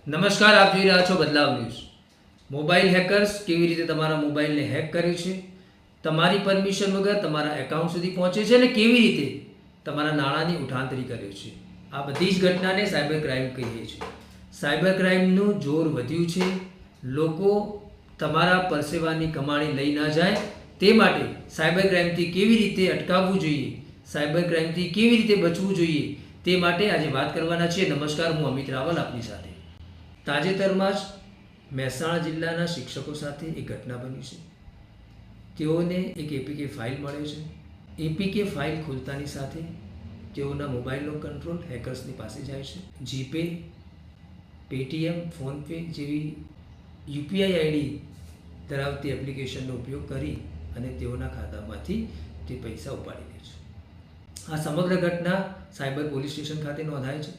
નમસ્કાર, આપ જોઈ રહ્યા છો બદલાવ ન્યૂઝ। મોબાઈલ હેકર્સ કેવી રીતે તમારા મોબાઈલને હેક કરે છે, તમારી પરમિશન વગર તમારા એકાઉન્ટ સુધી પહોંચે છે અને કેવી રીતે તમારા નાણાંની ઉઠાંતરી કરે છે, આ બધી જ ઘટનાને સાયબર ક્રાઇમ કહીએ છીએ। સાયબર ક્રાઇમનું જોર વધ્યું છે। લોકો તમારા પરસેવાની કમાણી લઈ ના જાય તે માટે સાયબર ક્રાઇમથી કેવી રીતે અટકાવવું જોઈએ, સાયબર ક્રાઇમથી કેવી રીતે બચવું જોઈએ તે માટે આજે વાત કરવાના છીએ। નમસ્કાર, હું અમિત રાવલ આપની સાથે। તાજેતરમાં જ મહેસાણા જિલ્લાના શિક્ષકો સાથે એક ઘટના બની છે। તેઓને એક એપીકે ફાઇલ મળે છે। એપીકે ફાઇલ ખોલતાની સાથે તેઓના મોબાઈલનો કંટ્રોલ હેકર્સની પાસે જાય છે। જીપે, પેટીએમ, ફોનપે જેવી યુપીઆઈ આઈડી ધરાવતી એપ્લિકેશનનો ઉપયોગ કરી અને તેઓના ખાતામાંથી તે પૈસા ઉપાડી લે છે। આ સમગ્ર ઘટના સાયબર પોલીસ સ્ટેશન ખાતે નોંધાય છે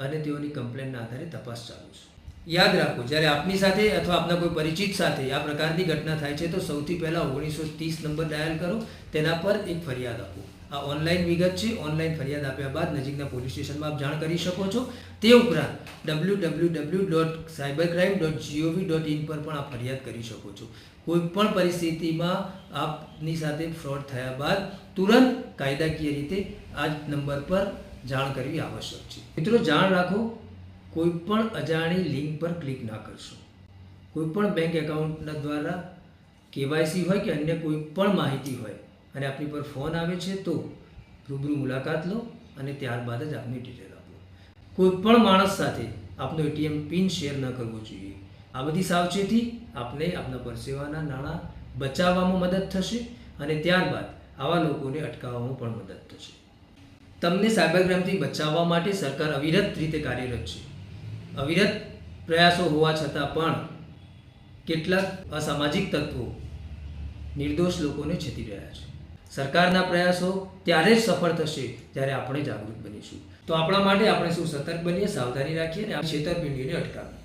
અને તેઓની કમ્પ્લેનના આધારે તપાસ ચાલુ છે। યાદ રાખો, જ્યારે આપની સાથે અથવા આપના કોઈ પરિચિત સાથે આ પ્રકારની ઘટના થાય છે તો સૌથી પહેલાં 1930 નંબર ડાયલ કરો, તેના પર એક ફરિયાદ આપો। આ ઓનલાઈન વિગત છે। ઓનલાઈન ફરિયાદ આપ્યા બાદ નજીકના પોલીસ સ્ટેશનમાં આપ જાણ કરી શકો છો। તે ઉપરાંત www.cybercrime.gov.in પર પણ આપ ફરિયાદ કરી શકો છો। કોઈ પણ પરિસ્થિતિમાં આપની સાથે ફ્રોડ થયા બાદ તુરંત કાયદાકીય રીતે આ નંબર પર જાણ કરવી આવશ્યક છે। મિત્રો, જાણ રાખો, કોઈ પણ અજાણી લિંક પર ક્લિક ના કરશો। કોઈ પણ બેંક એકાઉન્ટના દ્વારા કેવાયસી હોય કે અન્ય કોઈ પણ માહિતી હોય અને આપની પર ફોન આવે છે તો રૂબરૂ મુલાકાત લો અને ત્યારબાદ જ આપની ડિટેલ આપો। કોઈ પણ માણસ સાથે આપનો એટીએમ પિન શેર ન કરવો જોઈએ। આ બધી સાવચેતી આપને આપના પરસેવાના નાણાં બચાવવામાં મદદ થશે અને ત્યારબાદ આવા લોકોને અટકાવવામાં પણ મદદ થશે। તમને સાયબર ક્રાઇમથી બચાવવા માટે સરકાર અવિરત રીતે કાર્યરત છે। અવિરત પ્રયાસો હોવા છતાં પણ કેટલાક અસામાજિક તત્વો નિર્દોષ લોકોને છેતી રહ્યા છે। સરકારના પ્રયાસો ત્યારે જ સફળ થશે જ્યારે આપણે જાગૃત બનીશું। તો આપણા માટે આપણે શું સતર્ક બનીએ, સાવધાની રાખીએ અને આ છેતરપિંડીને અટકાવીએ।